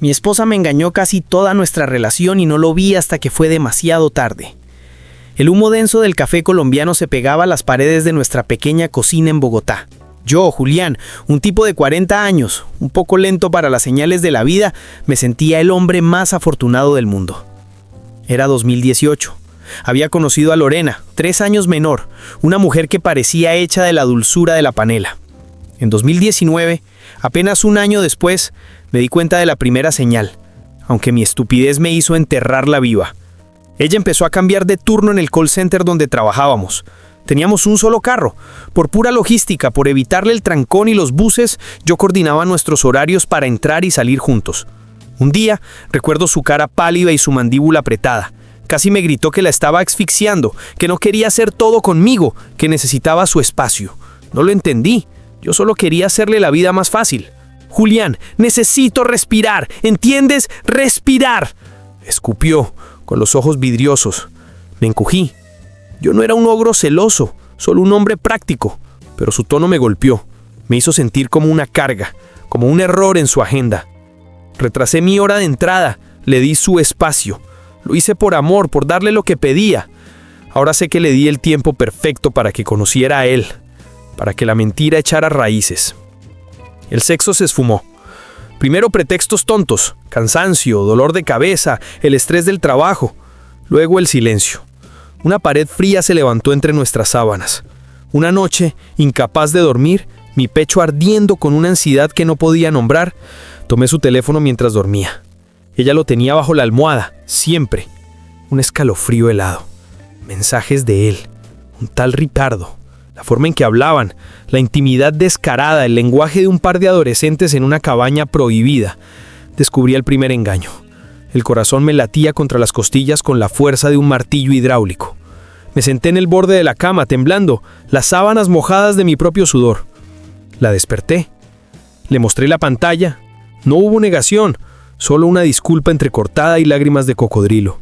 Mi esposa me engañó casi toda nuestra relación y no lo vi hasta que fue demasiado tarde. El humo denso del café colombiano se pegaba a las paredes de nuestra pequeña cocina en Bogotá. Yo, Julián, un tipo de 40 años, un poco lento para las señales de la vida, me sentía el hombre más afortunado del mundo. Era 2018. Había conocido a Lorena, 3 años menor, una mujer que parecía hecha de la dulzura de la panela. En 2019, apenas un año después, me di cuenta de la primera señal, aunque mi estupidez me hizo enterrarla viva. Ella empezó a cambiar de turno en el call center donde trabajábamos. Teníamos un solo carro. Por pura logística, por evitarle el trancón y los buses, yo coordinaba nuestros horarios para entrar y salir juntos. Un día, recuerdo su cara pálida y su mandíbula apretada. Casi me gritó que la estaba asfixiando, que no quería hacer todo conmigo, que necesitaba su espacio. No lo entendí. Yo solo quería hacerle la vida más fácil. Julián, necesito respirar. ¿Entiendes? ¡Respirar! Escupió, con los ojos vidriosos. Me encogí. Yo no era un ogro celoso, solo un hombre práctico, pero su tono me golpeó. Me hizo sentir como una carga, como un error en su agenda. Retrasé mi hora de entrada, le di su espacio. Lo hice por amor, por darle lo que pedía. Ahora sé que le di el tiempo perfecto para que conociera a él, para que la mentira echara raíces. El sexo se esfumó. Primero pretextos tontos, cansancio, dolor de cabeza, el estrés del trabajo. Luego el silencio. Una pared fría se levantó entre nuestras sábanas. Una noche, incapaz de dormir, mi pecho ardiendo con una ansiedad que no podía nombrar, tomé su teléfono mientras dormía. Ella lo tenía bajo la almohada, siempre. Un escalofrío helado. Mensajes de él. Un tal Ricardo. La forma en que hablaban, la intimidad descarada, el lenguaje de un par de adolescentes en una cabaña prohibida. Descubrí el primer engaño. El corazón me latía contra las costillas con la fuerza de un martillo hidráulico. Me senté en el borde de la cama, temblando, las sábanas mojadas de mi propio sudor. La desperté. Le mostré la pantalla. No hubo negación, solo una disculpa entrecortada y lágrimas de cocodrilo.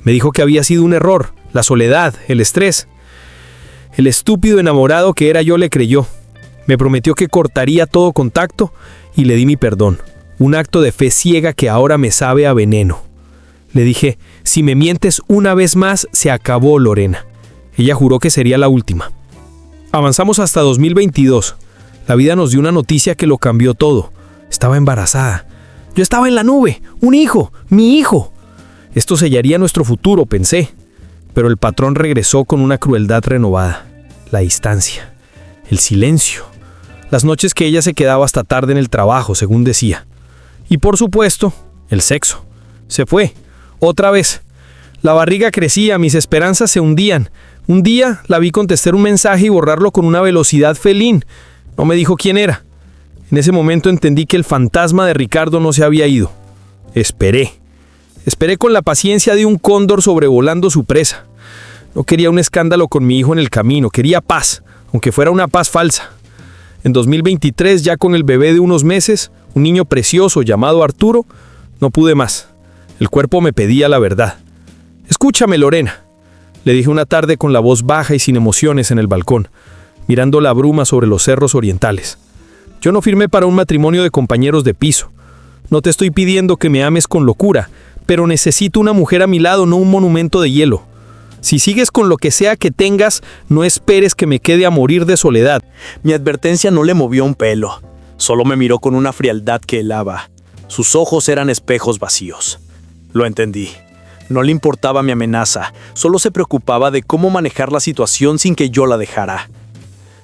Me dijo que había sido un error, la soledad, el estrés. El estúpido enamorado que era yo le creyó. Me prometió que cortaría todo contacto y le di mi perdón. Un acto de fe ciega que ahora me sabe a veneno. Le dije, si me mientes una vez más, se acabó, Lorena. Ella juró que sería la última. Avanzamos hasta 2022. La vida nos dio una noticia que lo cambió todo. Estaba embarazada. Yo estaba en la nube. Un hijo, mi hijo. Esto sellaría nuestro futuro, pensé. Pero el patrón regresó con una crueldad renovada. La distancia. El silencio. Las noches que ella se quedaba hasta tarde en el trabajo, según decía. Y por supuesto, el sexo. Se fue. Otra vez. La barriga crecía, mis esperanzas se hundían. Un día la vi contestar un mensaje y borrarlo con una velocidad felín. No me dijo quién era. En ese momento entendí que el fantasma de Ricardo no se había ido. Esperé. Esperé con la paciencia de un cóndor sobrevolando su presa. No quería un escándalo con mi hijo en el camino, quería paz, aunque fuera una paz falsa. En 2023, ya con el bebé de unos meses, un niño precioso llamado Arturo, no pude más. El cuerpo me pedía la verdad. «Escúchame, Lorena», le dije una tarde con la voz baja y sin emociones en el balcón, mirando la bruma sobre los cerros orientales. «Yo no firmé para un matrimonio de compañeros de piso. No te estoy pidiendo que me ames con locura, pero necesito una mujer a mi lado, no un monumento de hielo. Si sigues con lo que sea que tengas, no esperes que me quede a morir de soledad». Mi advertencia no le movió un pelo. Solo me miró con una frialdad que helaba. Sus ojos eran espejos vacíos. Lo entendí. No le importaba mi amenaza, solo se preocupaba de cómo manejar la situación sin que yo la dejara.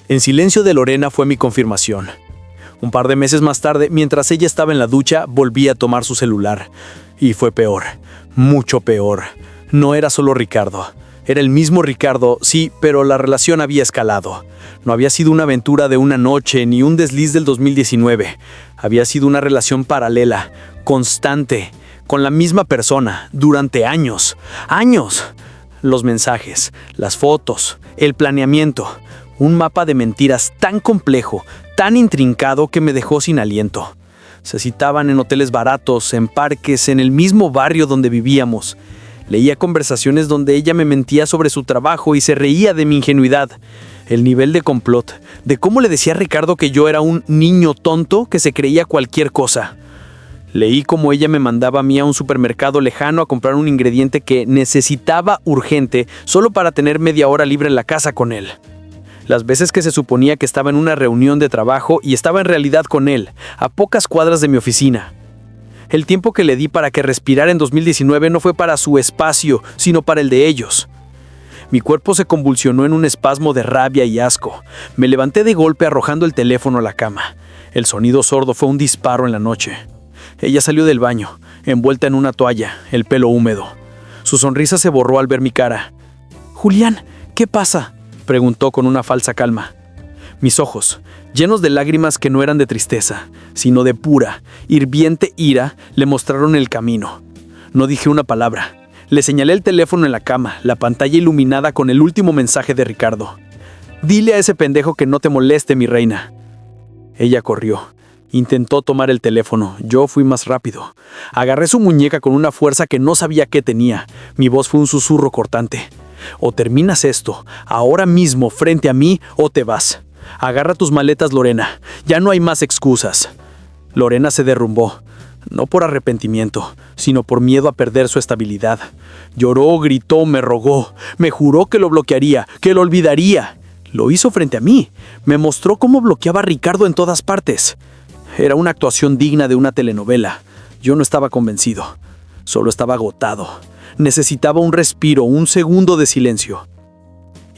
El silencio de Lorena fue mi confirmación. Un par de meses más tarde, mientras ella estaba en la ducha, volví a tomar su celular. Y fue peor, mucho peor. No era solo Ricardo. Era el mismo Ricardo, sí, pero la relación había escalado. No había sido una aventura de una noche ni un desliz del 2019. Había sido una relación paralela, constante, con la misma persona, durante años. ¡Años! Los mensajes, las fotos, el planeamiento. Un mapa de mentiras tan complejo, tan intrincado que me dejó sin aliento. Se citaban en hoteles baratos, en parques, en el mismo barrio donde vivíamos. Leía conversaciones donde ella me mentía sobre su trabajo y se reía de mi ingenuidad. El nivel de complot, de cómo le decía a Ricardo que yo era un niño tonto que se creía cualquier cosa. Leí cómo ella me mandaba a mí a un supermercado lejano a comprar un ingrediente que necesitaba urgente solo para tener media hora libre en la casa con él. Las veces que se suponía que estaba en una reunión de trabajo y estaba en realidad con él, a pocas cuadras de mi oficina. El tiempo que le di para que respirara en 2019 no fue para su espacio, sino para el de ellos. Mi cuerpo se convulsionó en un espasmo de rabia y asco. Me levanté de golpe arrojando el teléfono a la cama. El sonido sordo fue un disparo en la noche. Ella salió del baño, envuelta en una toalla, el pelo húmedo. Su sonrisa se borró al ver mi cara. «Julián, ¿qué pasa?», preguntó con una falsa calma. Mis ojos, llenos de lágrimas que no eran de tristeza, sino de pura, hirviente ira, le mostraron el camino. No dije una palabra. Le señalé el teléfono en la cama, la pantalla iluminada con el último mensaje de Ricardo. «Dile a ese pendejo que no te moleste, mi reina». Ella corrió. Intentó tomar el teléfono. Yo fui más rápido. Agarré su muñeca con una fuerza que no sabía qué tenía. Mi voz fue un susurro cortante. «O terminas esto, ahora mismo, frente a mí, o te vas. Agarra tus maletas, Lorena. Ya no hay más excusas». Lorena se derrumbó. No por arrepentimiento, sino por miedo a perder su estabilidad. Lloró, gritó, me rogó. Me juró que lo bloquearía, que lo olvidaría. Lo hizo frente a mí. Me mostró cómo bloqueaba a Ricardo en todas partes. Era una actuación digna de una telenovela. Yo no estaba convencido. Solo estaba agotado. Necesitaba un respiro, un segundo de silencio.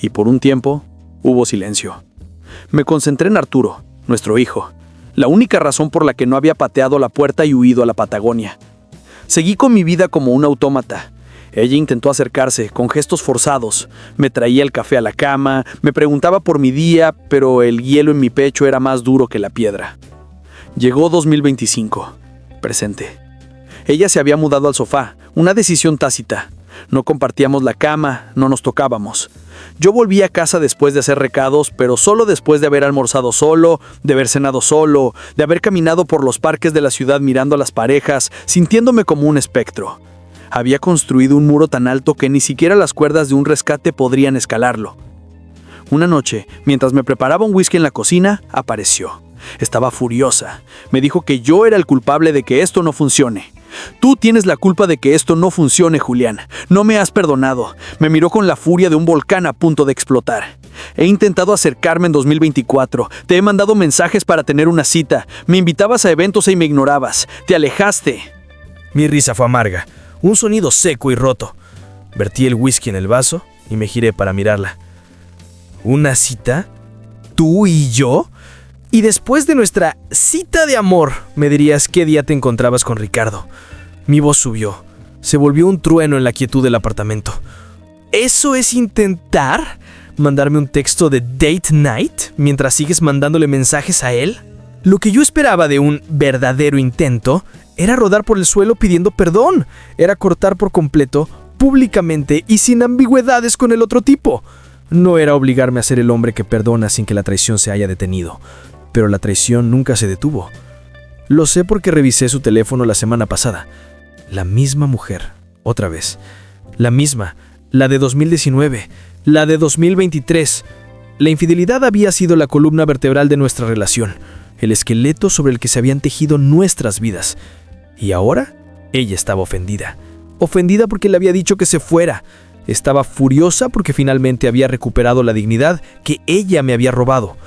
Y por un tiempo, hubo silencio. Me concentré en Arturo, nuestro hijo. La única razón por la que no había pateado la puerta y huido a la Patagonia. Seguí con mi vida como un autómata. Ella intentó acercarse, con gestos forzados. Me traía el café a la cama, me preguntaba por mi día, pero el hielo en mi pecho era más duro que la piedra. Llegó 2025. Presente. Ella se había mudado al sofá, una decisión tácita. No compartíamos la cama, no nos tocábamos. Yo volví a casa después de hacer recados, pero solo después de haber almorzado solo, de haber cenado solo, de haber caminado por los parques de la ciudad mirando a las parejas, sintiéndome como un espectro. Había construido un muro tan alto que ni siquiera las cuerdas de un rescate podrían escalarlo. Una noche, mientras me preparaba un whisky en la cocina, apareció. Estaba furiosa. Me dijo que yo era el culpable de que esto no funcione. «Tú tienes la culpa de que esto no funcione, Julián. No me has perdonado». Me miró con la furia de un volcán a punto de explotar. «He intentado acercarme en 2024. Te he mandado mensajes para tener una cita. Me invitabas a eventos y me ignorabas. Te alejaste». Mi risa fue amarga. Un sonido seco y roto. Vertí el whisky en el vaso y me giré para mirarla. ¿Una cita? ¿Tú y yo? Y después de nuestra cita de amor, me dirías qué día te encontrabas con Ricardo. Mi voz subió. Se volvió un trueno en la quietud del apartamento. ¿Eso es intentar? ¿Mandarme un texto de date night mientras sigues mandándole mensajes a él? Lo que yo esperaba de un verdadero intento era rodar por el suelo pidiendo perdón. Era cortar por completo, públicamente y sin ambigüedades con el otro tipo. No era obligarme a ser el hombre que perdona sin que la traición se haya detenido. Pero la traición nunca se detuvo. Lo sé porque revisé su teléfono la semana pasada. La misma mujer, otra vez. La misma, la de 2019, la de 2023. La infidelidad había sido la columna vertebral de nuestra relación, el esqueleto sobre el que se habían tejido nuestras vidas. Y ahora, ella estaba ofendida. Ofendida porque le había dicho que se fuera. Estaba furiosa porque finalmente había recuperado la dignidad que ella me había robado.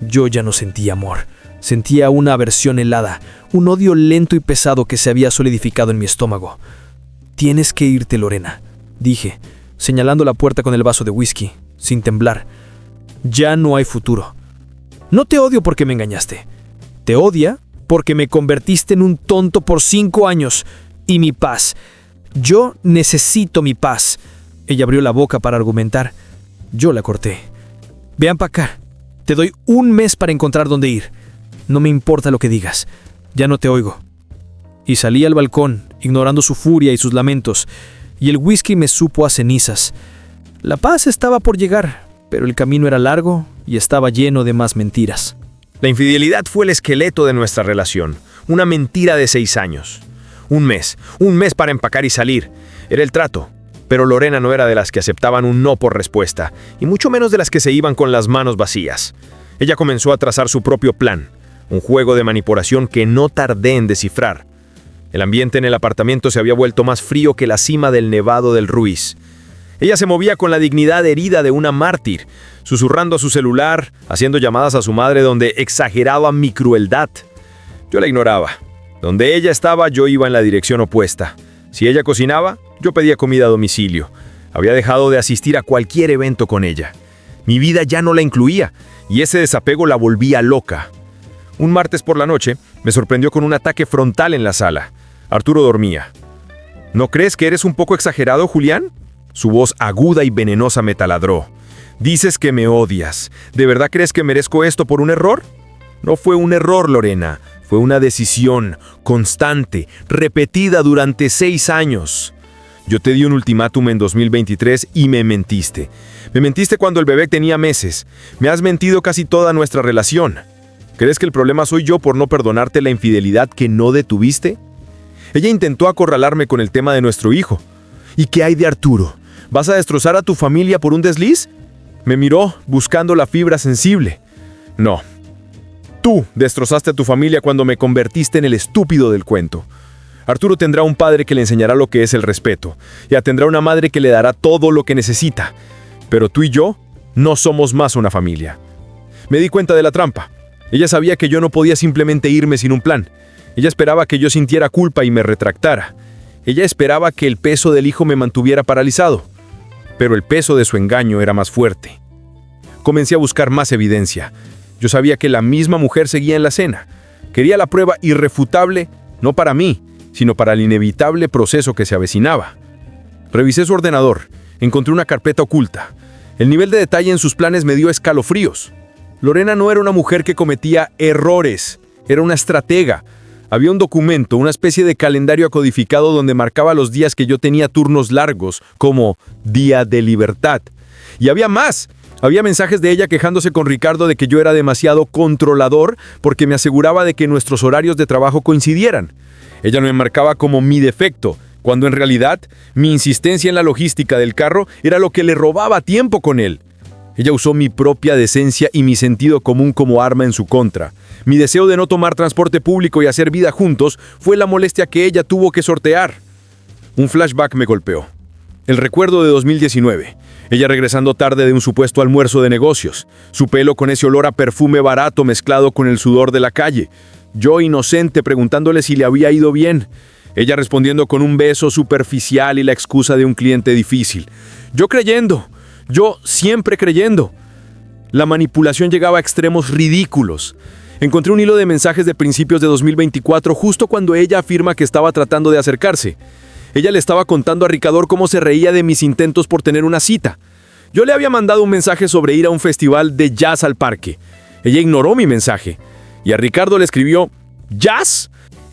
Yo ya no sentía amor. Sentía una aversión helada, un odio lento y pesado que se había solidificado en mi estómago. «Tienes que irte, Lorena», dije, señalando la puerta con el vaso de whisky, sin temblar. «Ya no hay futuro. No te odio porque me engañaste. Te odia porque me convertiste en un tonto por 5 años. Y mi paz. Yo necesito mi paz». Ella abrió la boca para argumentar. Yo la corté. «Ve a empacar. Te doy 1 mes para encontrar dónde ir. No me importa lo que digas. Ya no te oigo». Y salí al balcón, ignorando su furia y sus lamentos, y el whisky me supo a cenizas. La paz estaba por llegar, pero el camino era largo y estaba lleno de más mentiras. La infidelidad fue el esqueleto de nuestra relación, una mentira de 6 años. 1 mes para empacar y salir. Era el trato. Pero Lorena no era de las que aceptaban un no por respuesta, y mucho menos de las que se iban con las manos vacías. Ella comenzó a trazar su propio plan, un juego de manipulación que no tardé en descifrar. El ambiente en el apartamento se había vuelto más frío que la cima del Nevado del Ruiz. Ella se movía con la dignidad herida de una mártir, susurrando a su celular, haciendo llamadas a su madre donde exageraba mi crueldad. Yo la ignoraba. Donde ella estaba, yo iba en la dirección opuesta. Si ella cocinaba, yo pedía comida a domicilio. Había dejado de asistir a cualquier evento con ella. Mi vida ya no la incluía, y ese desapego la volvía loca. Un martes por la noche, me sorprendió con un ataque frontal en la sala. Arturo dormía. ¿No crees que eres un poco exagerado, Julián? Su voz aguda y venenosa me taladró. Dices que me odias. ¿De verdad crees que merezco esto por un error? No fue un error, Lorena. Fue una decisión constante, repetida durante 6 años. Yo te di un ultimátum en 2023 y me mentiste. Me mentiste cuando el bebé tenía meses. Me has mentido casi toda nuestra relación. ¿Crees que el problema soy yo por no perdonarte la infidelidad que no detuviste? Ella intentó acorralarme con el tema de nuestro hijo. ¿Y qué hay de Arturo? ¿Vas a destrozar a tu familia por un desliz? Me miró buscando la fibra sensible. No. Tú destrozaste a tu familia cuando me convertiste en el estúpido del cuento. Arturo tendrá un padre que le enseñará lo que es el respeto. Ya tendrá una madre que le dará todo lo que necesita. Pero tú y yo no somos más una familia. Me di cuenta de la trampa. Ella sabía que yo no podía simplemente irme sin un plan. Ella esperaba que yo sintiera culpa y me retractara. Ella esperaba que el peso del hijo me mantuviera paralizado. Pero el peso de su engaño era más fuerte. Comencé a buscar más evidencia. Yo sabía que la misma mujer seguía en la escena. Quería la prueba irrefutable, no para mí, sino para el inevitable proceso que se avecinaba. Revisé su ordenador. Encontré una carpeta oculta. El nivel de detalle en sus planes me dio escalofríos. Lorena no era una mujer que cometía errores. Era una estratega. Había un documento, una especie de calendario codificado donde marcaba los días que yo tenía turnos largos, como Día de Libertad. Y había más. Había mensajes de ella quejándose con Ricardo de que yo era demasiado controlador porque me aseguraba de que nuestros horarios de trabajo coincidieran. Ella me marcaba como mi defecto, cuando en realidad mi insistencia en la logística del carro era lo que le robaba tiempo con él. Ella usó mi propia decencia y mi sentido común como arma en su contra. Mi deseo de no tomar transporte público y hacer vida juntos fue la molestia que ella tuvo que sortear. Un flashback me golpeó. El recuerdo de 2019. Ella regresando tarde de un supuesto almuerzo de negocios. Su pelo con ese olor a perfume barato mezclado con el sudor de la calle. Yo inocente preguntándole si le había ido bien. Ella respondiendo con un beso superficial y la excusa de un cliente difícil. Yo siempre creyendo. La manipulación llegaba a extremos ridículos. Encontré un hilo de mensajes de principios de 2024 justo cuando ella afirma que estaba tratando de acercarse. Ella le estaba contando a Ricardo cómo se reía de mis intentos por tener una cita. Yo le había mandado un mensaje sobre ir a un festival de jazz al parque. Ella ignoró mi mensaje. Y a Ricardo le escribió, ¿jazz?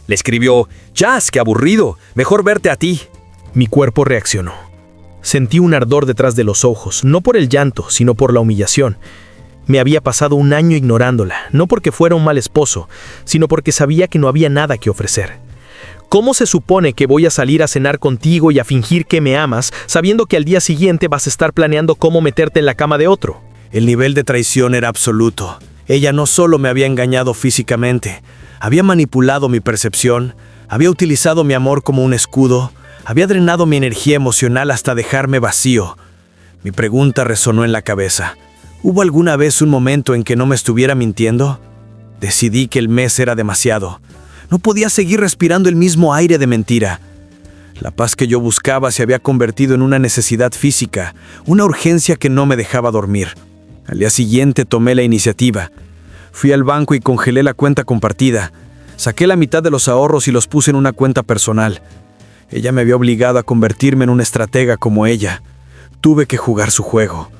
Le escribió, «Jazz, qué aburrido, mejor verte a ti». Mi cuerpo reaccionó. Sentí un ardor detrás de los ojos, no por el llanto, sino por la humillación. Me había pasado un año ignorándola, no porque fuera un mal esposo, sino porque sabía que no había nada que ofrecer. ¿Cómo se supone que voy a salir a cenar contigo y a fingir que me amas, sabiendo que al día siguiente vas a estar planeando cómo meterte en la cama de otro? El nivel de traición era absoluto. Ella no solo me había engañado físicamente, había manipulado mi percepción, había utilizado mi amor como un escudo, había drenado mi energía emocional hasta dejarme vacío. Mi pregunta resonó en la cabeza. ¿Hubo alguna vez un momento en que no me estuviera mintiendo? Decidí que el mes era demasiado. No podía seguir respirando el mismo aire de mentira. La paz que yo buscaba se había convertido en una necesidad física, una urgencia que no me dejaba dormir. Al día siguiente tomé la iniciativa. Fui al banco y congelé la cuenta compartida. Saqué la mitad de los ahorros y los puse en una cuenta personal. Ella me había obligado a convertirme en una estratega como ella. Tuve que jugar su juego.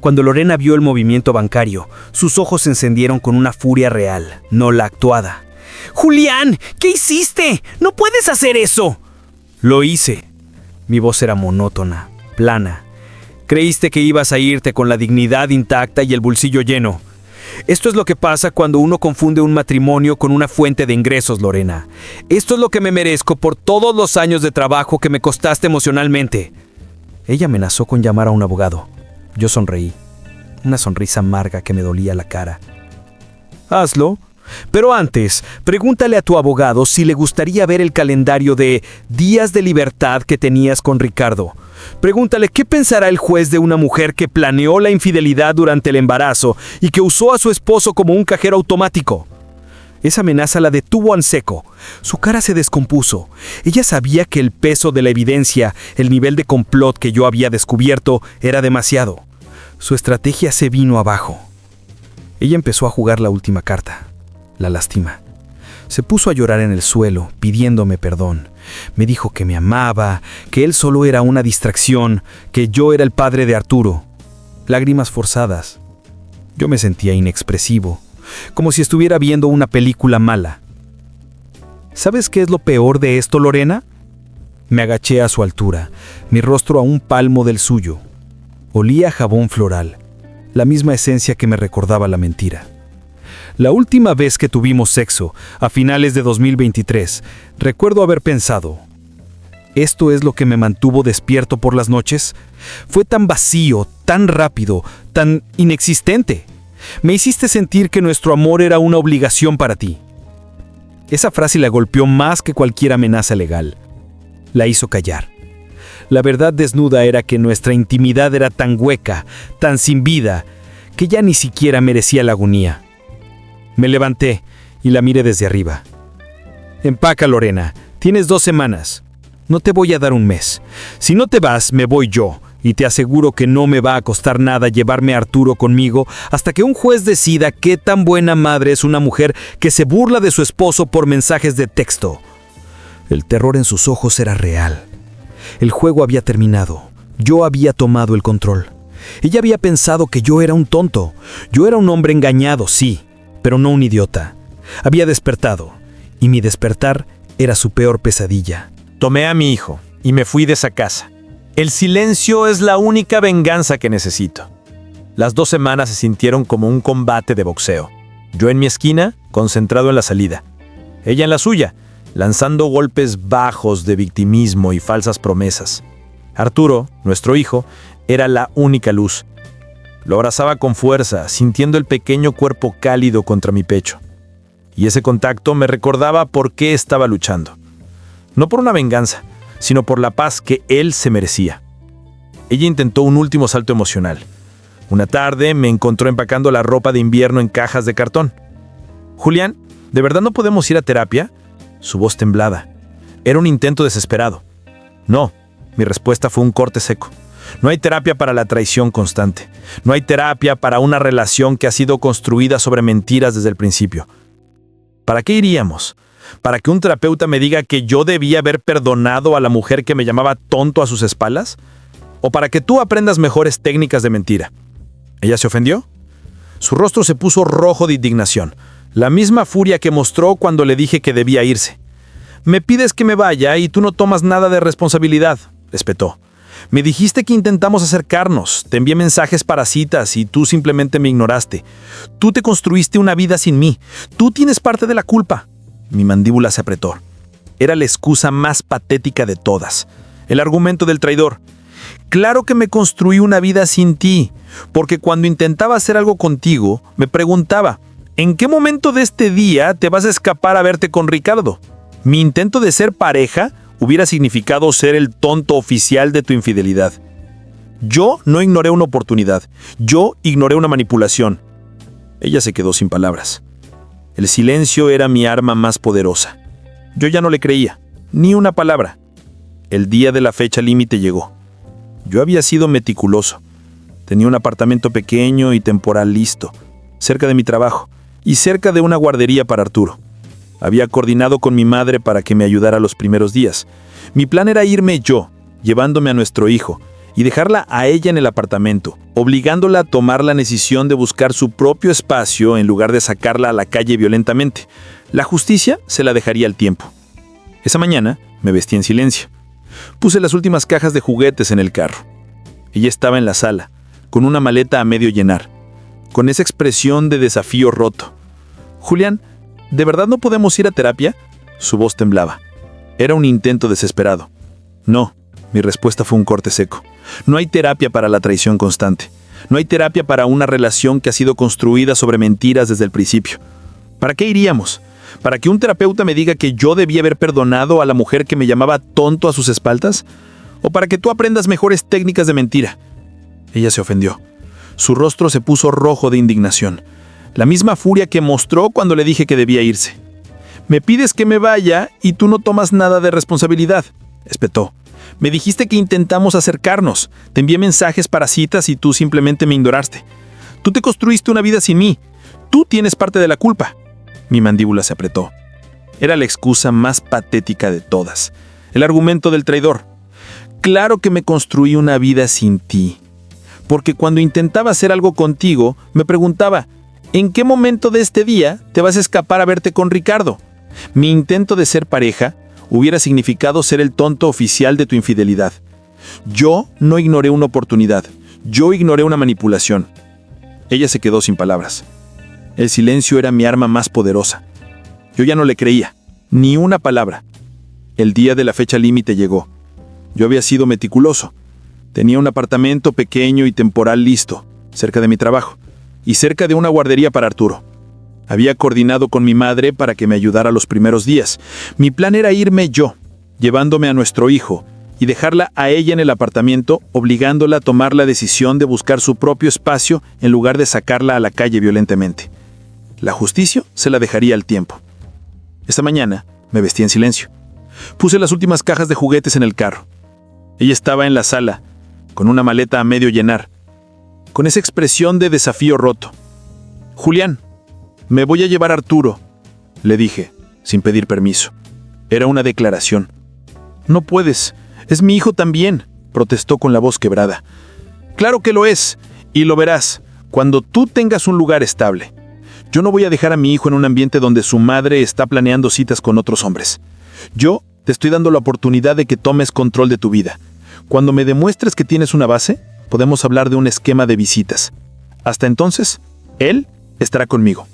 Cuando Lorena vio el movimiento bancario, sus ojos se encendieron con una furia real, no la actuada. ¡Julián! ¿Qué hiciste? ¡No puedes hacer eso! Lo hice. Mi voz era monótona, plana. Creíste que ibas a irte con la dignidad intacta y el bolsillo lleno. Esto es lo que pasa cuando uno confunde un matrimonio con una fuente de ingresos, Lorena. Esto es lo que me merezco por todos los años de trabajo que me costaste emocionalmente. Ella amenazó con llamar a un abogado. Yo sonreí, una sonrisa amarga que me dolía la cara. Hazlo. Pero antes, pregúntale a tu abogado si le gustaría ver el calendario de días de libertad que tenías con Ricardo. Pregúntale qué pensará el juez de una mujer que planeó la infidelidad durante el embarazo y que usó a su esposo como un cajero automático. Esa amenaza la detuvo en seco. Su cara se descompuso. Ella sabía que el peso de la evidencia, el nivel de complot que yo había descubierto, era demasiado. Su estrategia se vino abajo. Ella empezó a jugar la última carta. La lastima. Se puso a llorar en el suelo, pidiéndome perdón. Me dijo que me amaba, que él solo era una distracción, que yo era el padre de Arturo. Lágrimas forzadas. Yo me sentía inexpresivo, como si estuviera viendo una película mala. ¿Sabes qué es lo peor de esto, Lorena? Me agaché a su altura, mi rostro a un palmo del suyo. Olía a jabón floral, la misma esencia que me recordaba la mentira. La última vez que tuvimos sexo, a finales de 2023, recuerdo haber pensado, ¿esto es lo que me mantuvo despierto por las noches? Fue tan vacío, tan rápido, tan inexistente. Me hiciste sentir que nuestro amor era una obligación para ti. Esa frase la golpeó más que cualquier amenaza legal. La hizo callar. La verdad desnuda era que nuestra intimidad era tan hueca, tan sin vida, que ya ni siquiera merecía la agonía. Me levanté y la miré desde arriba. Empaca, Lorena. Tienes 2 semanas. No te voy a dar un mes. Si no te vas, me voy yo. Y te aseguro que no me va a costar nada llevarme a Arturo conmigo hasta que un juez decida qué tan buena madre es una mujer que se burla de su esposo por mensajes de texto. El terror en sus ojos era real. El juego había terminado. Yo había tomado el control. Ella había pensado que yo era un tonto. Yo era un hombre engañado, sí, pero no un idiota. Había despertado, y mi despertar era su peor pesadilla. Tomé a mi hijo y me fui de esa casa. El silencio es la única venganza que necesito. Las 2 semanas se sintieron como un combate de boxeo. Yo en mi esquina, concentrado en la salida. Ella en la suya, lanzando golpes bajos de victimismo y falsas promesas. Arturo, nuestro hijo, era la única luz. Lo abrazaba con fuerza, sintiendo el pequeño cuerpo cálido contra mi pecho. Y ese contacto me recordaba por qué estaba luchando. No por una venganza, sino por la paz que él se merecía. Ella intentó un último salto emocional. Una tarde me encontró empacando la ropa de invierno en cajas de cartón. «Julián, ¿de verdad no podemos ir a terapia?», su voz temblaba. Era un intento desesperado. «No», mi respuesta fue un corte seco. No hay terapia para la traición constante. No hay terapia para una relación que ha sido construida sobre mentiras desde el principio. ¿Para qué iríamos? ¿Para que un terapeuta me diga que yo debía haber perdonado a la mujer que me llamaba tonto a sus espaldas? ¿O para que tú aprendas mejores técnicas de mentira? ¿Ella se ofendió? Su rostro se puso rojo de indignación, la misma furia que mostró cuando le dije que debía irse. «Me pides que me vaya y tú no tomas nada de responsabilidad», espetó. «Me dijiste que intentamos acercarnos, te envié mensajes para citas y tú simplemente me ignoraste. Tú te construiste una vida sin mí, tú tienes parte de la culpa». Mi mandíbula se apretó. Era la excusa más patética de todas. El argumento del traidor. Claro que me construí una vida sin ti, porque cuando intentaba hacer algo contigo, me preguntaba, ¿en qué momento de este día te vas a escapar a verte con Ricardo? Mi intento de ser pareja hubiera significado ser el tonto oficial de tu infidelidad. Yo no ignoré una oportunidad, yo ignoré una manipulación. Ella se quedó sin palabras. El silencio era mi arma más poderosa. Yo ya no le creía, ni una palabra. El día de la fecha límite llegó. Yo había sido meticuloso. Tenía un apartamento pequeño y temporal listo, cerca de mi trabajo y cerca de una guardería para Arturo. Había coordinado con mi madre para que me ayudara los primeros días. Mi plan era irme yo, llevándome a nuestro hijo, y dejarla a ella en el apartamento, obligándola a tomar la decisión de buscar su propio espacio en lugar de sacarla a la calle violentamente. La justicia se la dejaría al tiempo. Esa mañana me vestí en silencio. Puse las últimas cajas de juguetes en el carro. Ella estaba en la sala, con una maleta a medio llenar, con esa expresión de desafío roto. «Julián, ¿de verdad no podemos ir a terapia?», su voz temblaba. Era un intento desesperado. «No», mi respuesta fue un corte seco. «No hay terapia para la traición constante. No hay terapia para una relación que ha sido construida sobre mentiras desde el principio. ¿Para qué iríamos? ¿Para que un terapeuta me diga que yo debía haber perdonado a la mujer que me llamaba tonto a sus espaldas? ¿O para que tú aprendas mejores técnicas de mentira? Ella se ofendió. Su rostro se puso rojo de indignación. La misma furia que mostró cuando le dije que debía irse. Me pides que me vaya y tú no tomas nada de responsabilidad, espetó. Me dijiste que intentamos acercarnos. Te envié mensajes para citas y tú simplemente me ignoraste. Tú te construiste una vida sin mí. Tú tienes parte de la culpa. Mi mandíbula se apretó. Era la excusa más patética de todas. El argumento del traidor. Claro que me construí una vida sin ti. Porque cuando intentaba hacer algo contigo, me preguntaba, ¿en qué momento de este día te vas a escapar a verte con Ricardo? Mi intento de ser pareja hubiera significado ser el tonto oficial de tu infidelidad. Yo no ignoré una oportunidad. Yo ignoré una manipulación. Ella se quedó sin palabras. El silencio era mi arma más poderosa. Yo ya no le creía, ni una palabra. El día de la fecha límite llegó. Yo había sido meticuloso. Tenía un apartamento pequeño y temporal listo, cerca de mi trabajo, y cerca de una guardería para Arturo. Había coordinado con mi madre para que me ayudara los primeros días. Mi plan era irme yo, llevándome a nuestro hijo, y dejarla a ella en el apartamento, obligándola a tomar la decisión de buscar su propio espacio en lugar de sacarla a la calle violentamente. La justicia se la dejaría al tiempo. Esta mañana me vestí en silencio. Puse las últimas cajas de juguetes en el carro. Ella estaba en la sala, con una maleta a medio llenar, con esa expresión de desafío roto. «Julián, me voy a llevar a Arturo», le dije, sin pedir permiso. Era una declaración. «No puedes, es mi hijo también», protestó con la voz quebrada. «Claro que lo es, y lo verás, cuando tú tengas un lugar estable. Yo no voy a dejar a mi hijo en un ambiente donde su madre está planeando citas con otros hombres. Yo te estoy dando la oportunidad de que tomes control de tu vida. Cuando me demuestres que tienes una base, podemos hablar de un esquema de visitas. Hasta entonces, él estará conmigo».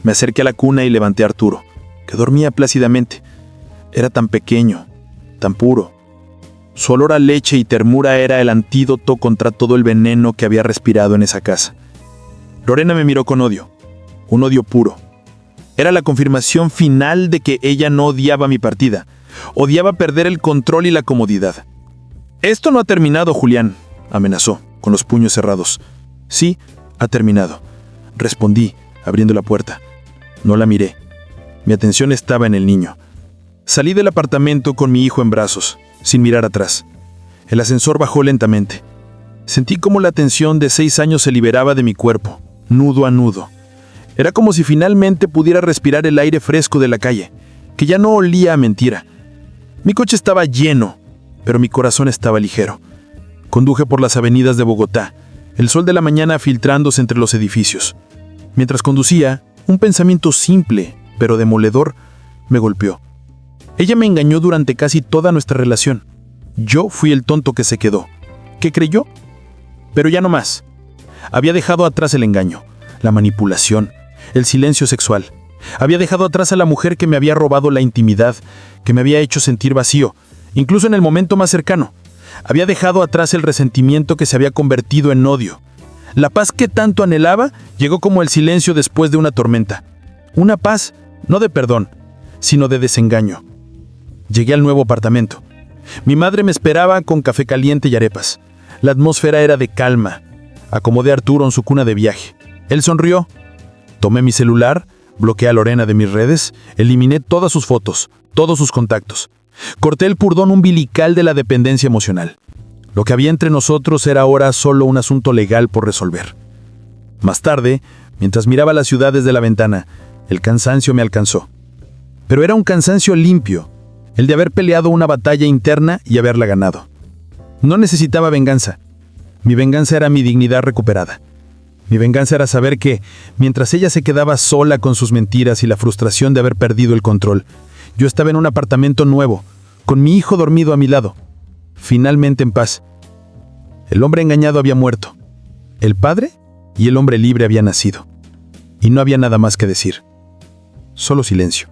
Me acerqué a la cuna y levanté a Arturo, que dormía plácidamente. Era tan pequeño, tan puro. Su olor a leche y ternura era el antídoto contra todo el veneno que había respirado en esa casa. Lorena me miró con odio, un odio puro. Era la confirmación final de que ella no odiaba mi partida. Odiaba perder el control y la comodidad. «Esto no ha terminado, Julián», amenazó, con los puños cerrados. «Sí, ha terminado», respondí, abriendo la puerta. No la miré. Mi atención estaba en el niño. Salí del apartamento con mi hijo en brazos, sin mirar atrás. El ascensor bajó lentamente. Sentí como la tensión de 6 años se liberaba de mi cuerpo, nudo a nudo. Era como si finalmente pudiera respirar el aire fresco de la calle, que ya no olía a mentira. Mi coche estaba lleno, pero mi corazón estaba ligero. Conduje por las avenidas de Bogotá, el sol de la mañana filtrándose entre los edificios. Mientras conducía, un pensamiento simple, pero demoledor, me golpeó. Ella me engañó durante casi toda nuestra relación. Yo fui el tonto que se quedó, que creyó, pero ya no más. Había dejado atrás el engaño, la manipulación, el silencio sexual. Había dejado atrás a la mujer que me había robado la intimidad, que me había hecho sentir vacío, incluso en el momento más cercano. Había dejado atrás el resentimiento que se había convertido en odio. La paz que tanto anhelaba llegó como el silencio después de una tormenta. Una paz, no de perdón, sino de desengaño. Llegué al nuevo apartamento. Mi madre me esperaba con café caliente y arepas. La atmósfera era de calma. Acomodé a Arturo en su cuna de viaje. Él sonrió. Tomé mi celular, bloqueé a Lorena de mis redes, eliminé todas sus fotos, todos sus contactos. Corté el cordón umbilical de la dependencia emocional. Lo que había entre nosotros era ahora solo un asunto legal por resolver. Más tarde, mientras miraba la ciudad desde la ventana, el cansancio me alcanzó. Pero era un cansancio limpio, el de haber peleado una batalla interna y haberla ganado. No necesitaba venganza. Mi venganza era mi dignidad recuperada. Mi venganza era saber que, mientras ella se quedaba sola con sus mentiras y la frustración de haber perdido el control, yo estaba en un apartamento nuevo, con mi hijo dormido a mi lado, finalmente en paz. El hombre engañado había muerto. El padre y el hombre libre habían nacido. Y no había nada más que decir. Solo silencio.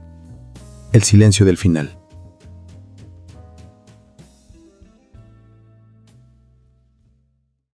El silencio del final.